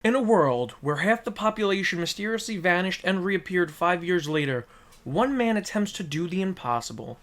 In a world where half the population mysteriously vanished and reappeared 5 years later, one man attempts to do the impossible.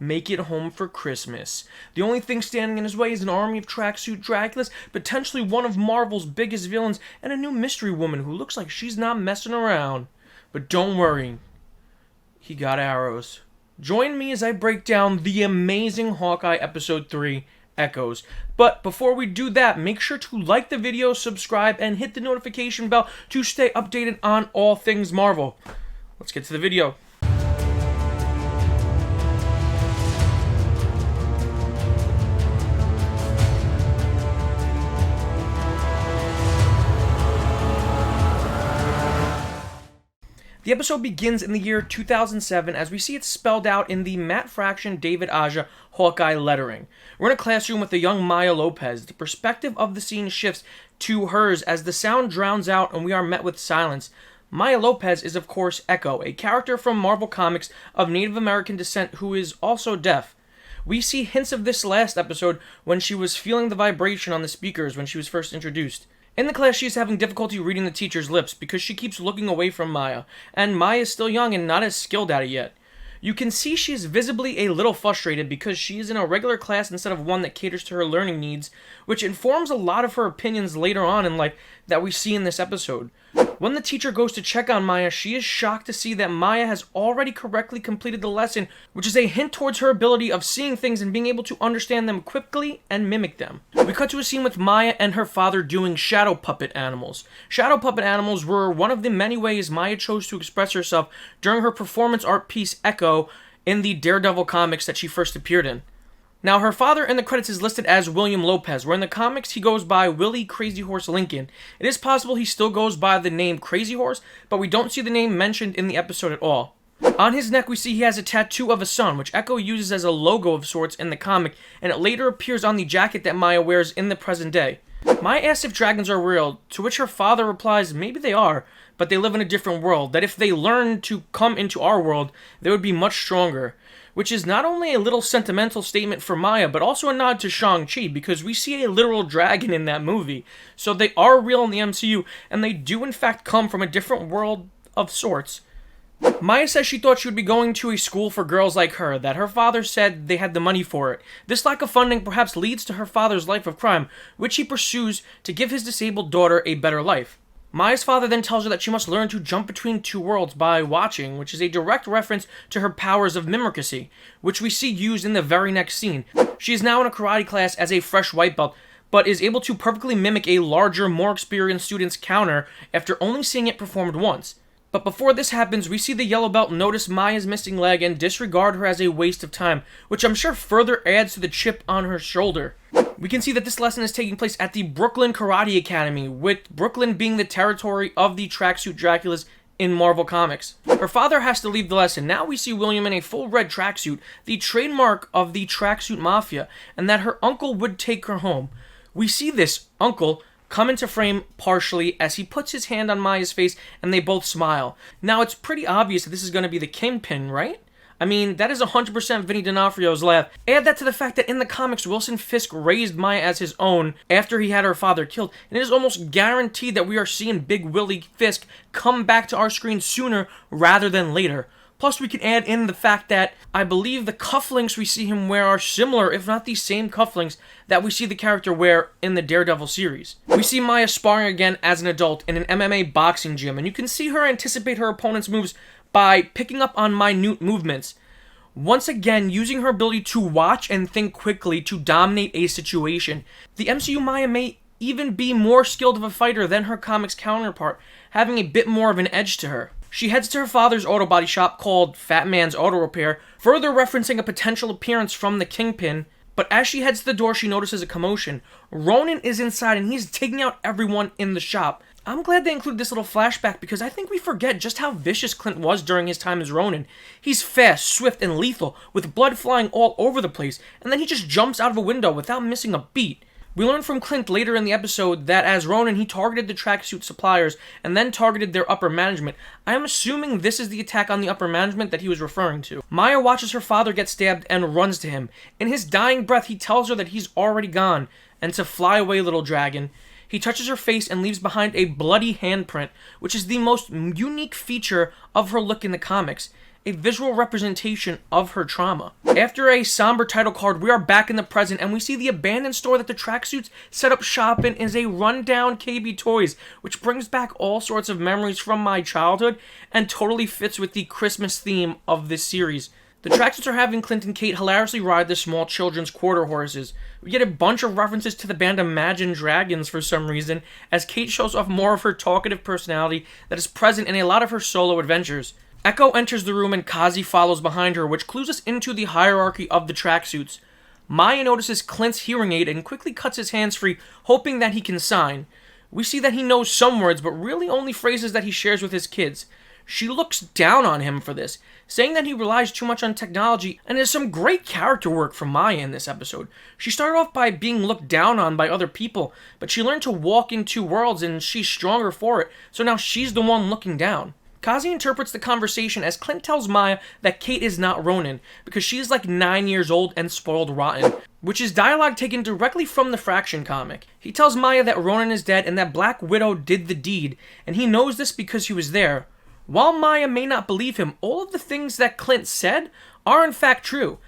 Make it home for Christmas. The only thing standing in his way is an army of tracksuit Draculas, potentially one of Marvel's biggest villains, and a new mystery woman who looks like she's not messing around. But don't worry, he got arrows. Join me as I break down the amazing Hawkeye Episode 3, Echoes. But before we do that, make sure to like the video, subscribe, and hit the notification bell to stay updated on all things Marvel. Let's get to the video. The episode begins in the year 2007 as we see it spelled out in the Matt Fraction David Aja Hawkeye lettering. We're in a classroom with the young Maya Lopez. The perspective of the scene shifts to hers as the sound drowns out and we are met with silence. Maya Lopez is of course Echo, a character from Marvel Comics of Native American descent who is also deaf. We see hints of this last episode when she was feeling the vibration on the speakers when she was first introduced. In the class, she is having difficulty reading the teacher's lips because she keeps looking away from Maya, and Maya is still young and not as skilled at it yet. You can see she is visibly a little frustrated because she is in a regular class instead of one that caters to her learning needs, which informs a lot of her opinions later on in life that we see in this episode. When the teacher goes to check on Maya, she is shocked to see that Maya has already correctly completed the lesson, which is a hint towards her ability of seeing things and being able to understand them quickly and mimic them. We cut to a scene with Maya and her father doing shadow puppet animals. Shadow puppet animals were one of the many ways Maya chose to express herself during her performance art piece Echo in the Daredevil comics that she first appeared in. Now, her father in the credits is listed as William Lopez, where in the comics he goes by Willie Crazy Horse Lincoln. It is possible he still goes by the name Crazy Horse, but we don't see the name mentioned in the episode at all. On his neck we see he has a tattoo of a sun, which Echo uses as a logo of sorts in the comic, and it later appears on the jacket that Maya wears in the present day. Maya asks if dragons are real, to which her father replies maybe they are, but they live in a different world, that if they learn to come into our world, they would be much stronger. Which is not only a little sentimental statement for Maya, but also a nod to Shang-Chi, because we see a literal dragon in that movie. So they are real in the MCU, and they do in fact come from a different world of sorts. Maya says she thought she would be going to a school for girls like her, that her father said they had the money for it. This lack of funding perhaps leads to her father's life of crime, which he pursues to give his disabled daughter a better life. Maya's father then tells her that she must learn to jump between two worlds by watching, which is a direct reference to her powers of mimicry, which we see used in the very next scene. She is now in a karate class as a fresh white belt, but is able to perfectly mimic a larger, more experienced student's counter after only seeing it performed once. But before this happens, we see the yellow belt notice Maya's missing leg and disregard her as a waste of time, which I'm sure further adds to the chip on her shoulder. We can see that this lesson is taking place at the Brooklyn Karate Academy, with Brooklyn being the territory of the tracksuit Draculas in Marvel Comics. Her father has to leave the lesson. Now we see William in a full red tracksuit, the trademark of the tracksuit mafia, and that her uncle would take her home. We see this uncle come into frame partially as he puts his hand on Maya's face and they both smile. Now it's pretty obvious that this is going to be the Kingpin, right? I mean, that is 100% Vinny D'Onofrio's laugh. Add that to the fact that in the comics, Wilson Fisk raised Maya as his own after he had her father killed, and it is almost guaranteed that we are seeing Big Willie Fisk come back to our screen sooner rather than later. Plus, we can add in the fact that I believe the cufflinks we see him wear are similar, if not the same cufflinks, that we see the character wear in the Daredevil series. We see Maya sparring again as an adult in an MMA boxing gym, and you can see her anticipate her opponent's moves by picking up on minute movements. Once again, using her ability to watch and think quickly to dominate a situation. The MCU Maya may even be more skilled of a fighter than her comics counterpart, having a bit more of an edge to her. She heads to her father's auto body shop called Fat Man's Auto Repair, further referencing a potential appearance from the Kingpin. But as she heads to the door, she notices a commotion. Ronan is inside and he's taking out everyone in the shop. I'm glad they included this little flashback because I think we forget just how vicious Clint was during his time as Ronan. He's fast, swift, and lethal, with blood flying all over the place, and then he just jumps out of a window without missing a beat. We learn from Clint later in the episode that as Ronan, he targeted the tracksuit suppliers and then targeted their upper management. I am assuming this is the attack on the upper management that he was referring to. Maya watches her father get stabbed and runs to him. In his dying breath, he tells her that he's already gone and to fly away, little dragon. He touches her face and leaves behind a bloody handprint, which is the most unique feature of her look in the comics, a visual representation of her trauma. After a somber title card, we are back in the present, and we see the abandoned store that the tracksuits set up shop in is a rundown KB Toys, which brings back all sorts of memories from my childhood and totally fits with the Christmas theme of this series. The tracksuits are having Clint and Kate hilariously ride the small children's quarter horses. We get a bunch of references to the band Imagine Dragons for some reason, as Kate shows off more of her talkative personality that is present in a lot of her solo adventures. Echo enters the room and Kazi follows behind her, which clues us into the hierarchy of the tracksuits. Maya notices Clint's hearing aid and quickly cuts his hands free, hoping that he can sign. We see that he knows some words, but really only phrases that he shares with his kids. She looks down on him for this, saying that he relies too much on technology, and there's some great character work from Maya in this episode. She started off by being looked down on by other people, but she learned to walk in two worlds and she's stronger for it, so now she's the one looking down. Kazi interprets the conversation as Clint tells Maya that Kate is not Ronin, because she's like 9 years old and spoiled rotten, which is dialogue taken directly from the Fraction comic. He tells Maya that Ronin is dead and that Black Widow did the deed, and he knows this because he was there. While Maya may not believe him, all of the things that Clint said are in fact true.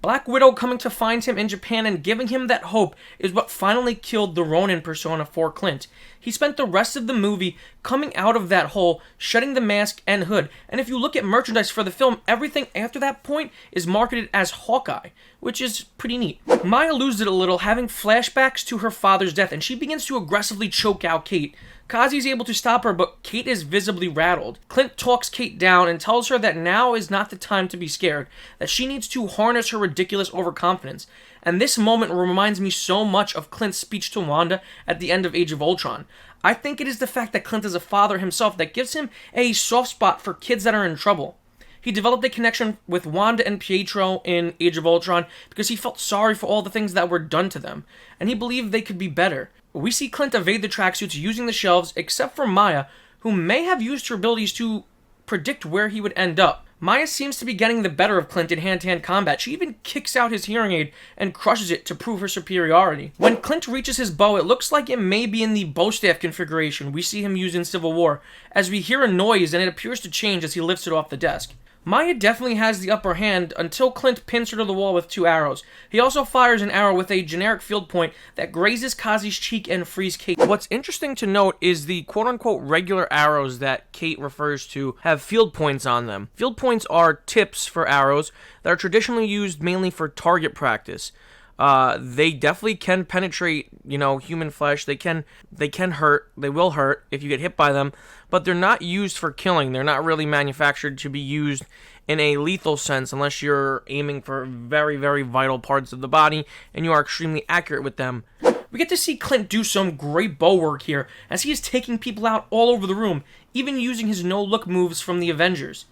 Black Widow coming to find him in Japan and giving him that hope is what finally killed the Ronin persona for Clint. He spent the rest of the movie coming out of that hole, shedding the mask and hood, and if you look at merchandise for the film, everything after that point is marketed as Hawkeye, which is pretty neat. Maya loses it a little, having flashbacks to her father's death, and she begins to aggressively choke out Kate. Kazi is able to stop her, but Kate is visibly rattled. Clint talks Kate down and tells her that now is not the time to be scared, that she needs to harness her ridiculous overconfidence. And this moment reminds me so much of Clint's speech to Wanda at the end of Age of Ultron. I think it is the fact that Clint is a father himself that gives him a soft spot for kids that are in trouble. He developed a connection with Wanda and Pietro in Age of Ultron because he felt sorry for all the things that were done to them, and he believed they could be better. We see Clint evade the tracksuits using the shelves, except for Maya, who may have used her abilities to predict where he would end up. Maya seems to be getting the better of Clint in hand-to-hand combat. She even kicks out his hearing aid and crushes it to prove her superiority. When Clint reaches his bow, it looks like it may be in the bow staff configuration we see him use in Civil War, as we hear a noise and it appears to change as he lifts it off the desk. Maya definitely has the upper hand until Clint pins her to the wall with 2 arrows. He also fires an arrow with a generic field point that grazes Kazi's cheek and frees Kate. What's interesting to note is the quote-unquote regular arrows that Kate refers to have field points on them. Field points are tips for arrows that are traditionally used mainly for target practice. They definitely can penetrate, human flesh. They can hurt. They will hurt if you get hit by them, but they're not used for killing. They're not really manufactured to be used in a lethal sense unless you're aiming for very, very vital parts of the body and you are extremely accurate with them. We get to see Clint do some great bow work here as he is taking people out all over the room, even using his no-look moves from the Avengers.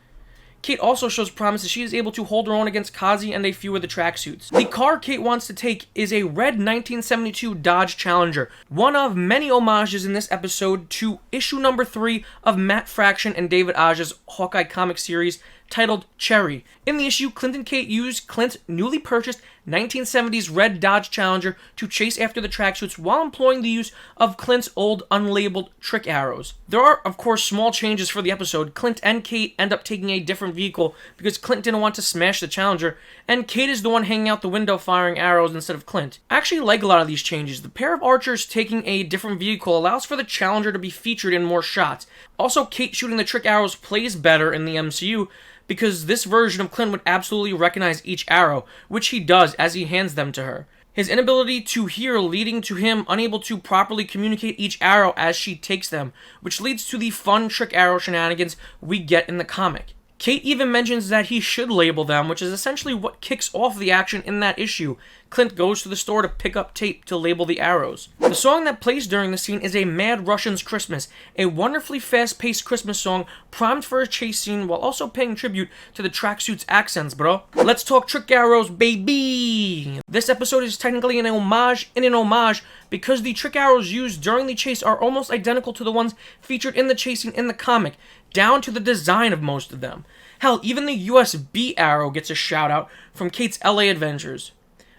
Kate also shows promise as she is able to hold her own against Kazi and a few of the tracksuits. The car Kate wants to take is a red 1972 Dodge Challenger, one of many homages in this episode to issue number 3 of Matt Fraction and David Aja's Hawkeye comic series titled Cherry. In the issue, Clint and Kate use Clint's newly purchased 1970s red Dodge Challenger to chase after the tracksuits while employing the use of Clint's old unlabeled trick arrows. There are, of course, small changes for the episode. Clint and Kate end up taking a different vehicle because Clint didn't want to smash the Challenger, and Kate is the one hanging out the window firing arrows instead of Clint. I actually like a lot of these changes. The pair of archers taking a different vehicle allows for the Challenger to be featured in more shots. Also, Kate shooting the trick arrows plays better in the MCU, because this version of Clint would absolutely recognize each arrow, which he does as he hands them to her. His inability to hear leading to him unable to properly communicate each arrow as she takes them, which leads to the fun trick arrow shenanigans we get in the comic. Kate even mentions that he should label them, which is essentially what kicks off the action in that issue. Clint goes to the store to pick up tape to label the arrows. The song that plays during the scene is a Mad Russian's Christmas, a wonderfully fast-paced Christmas song primed for a chase scene while also paying tribute to the tracksuit's accents, bro. Let's talk trick arrows, baby! This episode is technically an homage in an homage because the trick arrows used during the chase are almost identical to the ones featured in the chase scene in the comic, down to the design of most of them. Hell, even the USB arrow gets a shout-out from Kate's LA Adventures.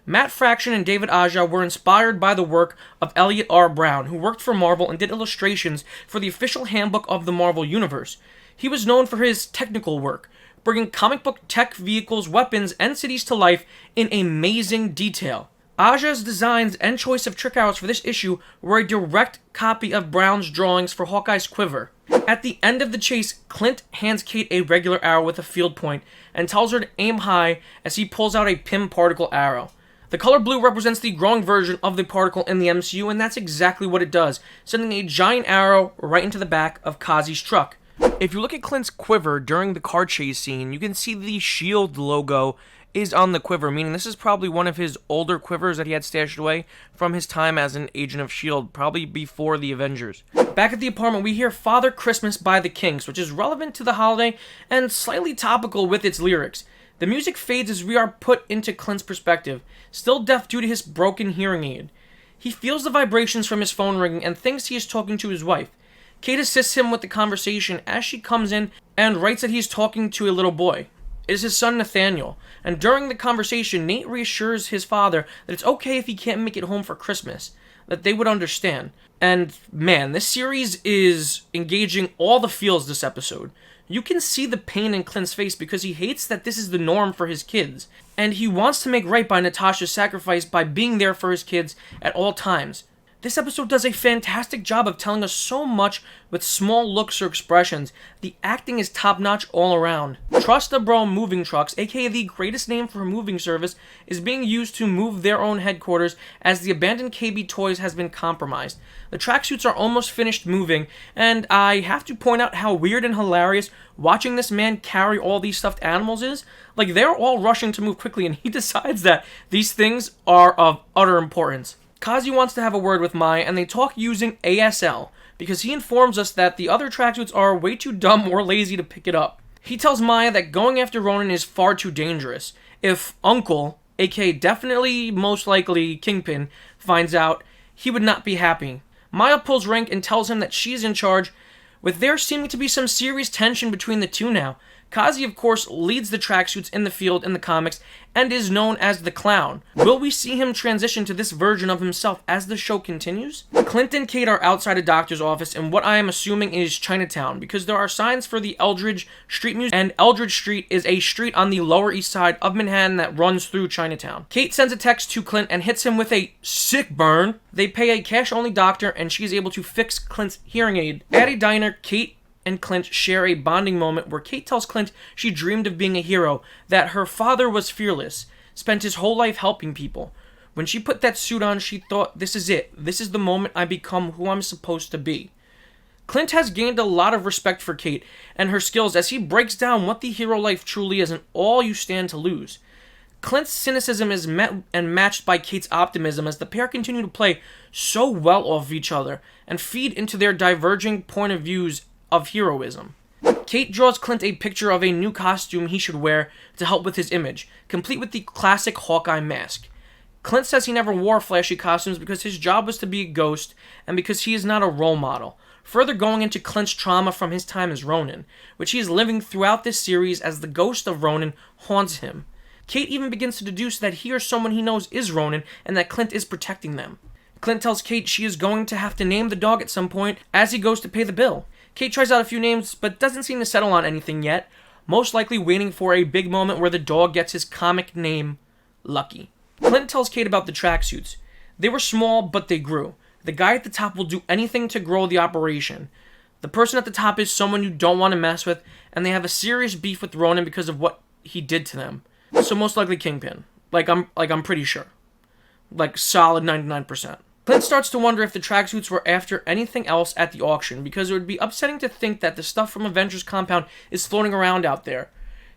Matt Fraction and David Aja were inspired by the work of Elliot R. Brown, who worked for Marvel and did illustrations for the official handbook of the Marvel Universe. He was known for his technical work, bringing comic book tech, vehicles, weapons, and cities to life in amazing detail. Aja's designs and choice of trick arrows for this issue were a direct copy of Brown's drawings for Hawkeye's quiver. At the end of the chase, Clint hands Kate a regular arrow with a field point and tells her to aim high as he pulls out a Pym particle arrow. The color blue represents the growing version of the particle in the MCU, and that's exactly what it does, sending a giant arrow right into the back of Kazi's truck. If you look at Clint's quiver during the car chase scene, you can see the SHIELD logo is on the quiver, meaning this is probably one of his older quivers that he had stashed away from his time as an agent of SHIELD, probably before the Avengers. Back at the apartment, we hear Father Christmas by the Kinks, which is relevant to the holiday and slightly topical with its lyrics. The music fades as we are put into Clint's perspective, still deaf due to his broken hearing aid. He feels the vibrations from his phone ringing and thinks he is talking to his wife. Kate assists him with the conversation as she comes in and writes that he is talking to a little boy. It is his son Nathaniel, and during the conversation, Nate reassures his father that it's okay if he can't make it home for Christmas, that they would understand. And man, this series is engaging all the feels this episode. You can see the pain in Clint's face because he hates that this is the norm for his kids, and he wants to make right by Natasha's sacrifice by being there for his kids at all times. This episode does a fantastic job of telling us so much with small looks or expressions. The acting is top-notch all around. Trust a Bro Moving Trucks, aka the greatest name for a moving service, is being used to move their own headquarters as the abandoned KB Toys has been compromised. The tracksuits are almost finished moving, and I have to point out how weird and hilarious watching this man carry all these stuffed animals is. Like, they're all rushing to move quickly, and he decides that these things are of utter importance. Kazi wants to have a word with Maya, and they talk using ASL, because he informs us that the other tracksuits are way too dumb or lazy to pick it up. He tells Maya that going after Ronan is far too dangerous. If Uncle, aka definitely most likely Kingpin, finds out, he would not be happy. Maya pulls rank and tells him that she's in charge, with there seeming to be some serious tension between the two now. Kazi, of course, leads the tracksuits in the field in the comics and is known as the Clown. Will we see him transition to this version of himself as the show continues? Clint and Kate are outside a doctor's office in what I am assuming is Chinatown, because there are signs for the Eldridge Street Museum, and Eldridge Street is a street on the Lower East Side of Manhattan that runs through Chinatown. Kate sends a text to Clint and hits him with a sick burn. They pay a cash-only doctor, and she is able to fix Clint's hearing aid. At a diner, Kate and Clint share a bonding moment where Kate tells Clint she dreamed of being a hero, that her father was fearless, spent his whole life helping people. When she put that suit on, she thought, this is it. This is the moment I become who I'm supposed to be. Clint has gained a lot of respect for Kate and her skills as he breaks down what the hero life truly is and all you stand to lose. Clint's cynicism is met and matched by Kate's optimism as the pair continue to play so well off each other and feed into their diverging point of views of heroism. Kate draws Clint a picture of a new costume he should wear to help with his image, complete with the classic Hawkeye mask. Clint says he never wore flashy costumes because his job was to be a ghost and because he is not a role model, further going into Clint's trauma from his time as Ronin, which he is living throughout this series as the ghost of Ronin haunts him. Kate even begins to deduce that he or someone he knows is Ronin and that Clint is protecting them. Clint tells Kate she is going to have to name the dog at some point as he goes to pay the bill. Kate tries out a few names, but doesn't seem to settle on anything yet, most likely waiting for a big moment where the dog gets his comic name, Lucky. Clint tells Kate about the tracksuits. They were small, but they grew. The guy at the top will do anything to grow the operation. The person at the top is someone you don't want to mess with, and they have a serious beef with Ronan because of what he did to them. So most likely Kingpin. I'm pretty sure. Solid 99%. Clint starts to wonder if the tracksuits were after anything else at the auction, because it would be upsetting to think that the stuff from Avengers Compound is floating around out there.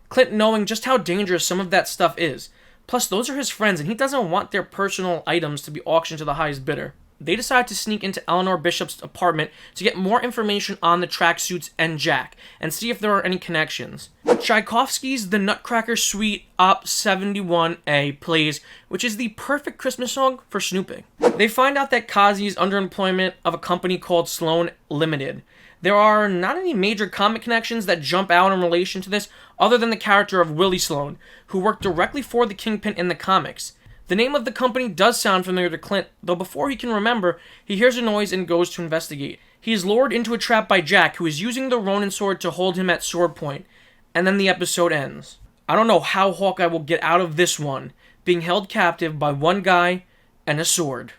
Clint knowing just how dangerous some of that stuff is. Plus, those are his friends, and he doesn't want their personal items to be auctioned to the highest bidder. They decide to sneak into Eleanor Bishop's apartment to get more information on the tracksuits and Jack, and see if there are any connections. Tchaikovsky's The Nutcracker Suite Op. 71A plays, which is the perfect Christmas song for snooping. They find out that Kazi is under employment of a company called Sloan Limited. There are not any major comic connections that jump out in relation to this, other than the character of Willie Sloan, who worked directly for the Kingpin in the comics. The name of the company does sound familiar to Clint, though before he can remember, he hears a noise and goes to investigate. He is lured into a trap by Jack, who is using the Ronin sword to hold him at sword point, and then the episode ends. I don't know how Hawkeye will get out of this one, being held captive by one guy and a sword.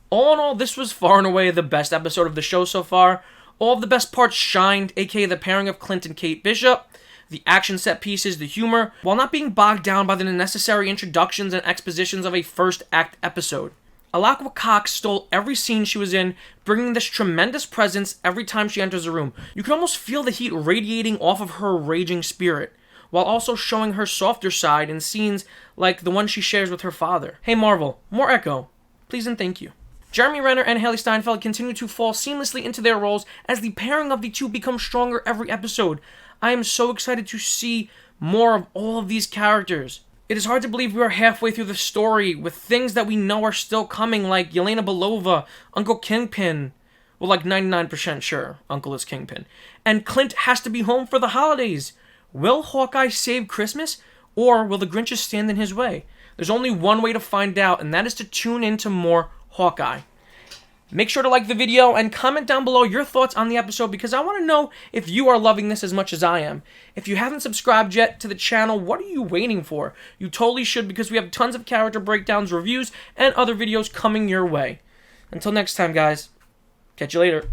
All in all, this was far and away the best episode of the show so far. All of the best parts shined, aka the pairing of Clint and Kate Bishop, the action set pieces, the humor, while not being bogged down by the unnecessary introductions and expositions of a first act episode. Alaqua Cox stole every scene she was in, bringing this tremendous presence every time she enters a room. You can almost feel the heat radiating off of her raging spirit, while also showing her softer side in scenes like the one she shares with her father. Hey Marvel, more Echo. Please and thank you. Jeremy Renner and Haley Steinfeld continue to fall seamlessly into their roles as the pairing of the two becomes stronger every episode. I am so excited to see more of all of these characters. It is hard to believe we are halfway through the story with things that we know are still coming, like Yelena Belova, Uncle Kingpin. Well, like 99% sure Uncle is Kingpin. And Clint has to be home for the holidays. Will Hawkeye save Christmas, or will the Grinches stand in his way? There's only one way to find out, and that is to tune into more Hawkeye. Make sure to like the video and comment down below your thoughts on the episode, because I want to know if you are loving this as much as I am. If you haven't subscribed yet to the channel, what are you waiting for? You totally should, because we have tons of character breakdowns, reviews, and other videos coming your way. Until next time, guys. Catch you later.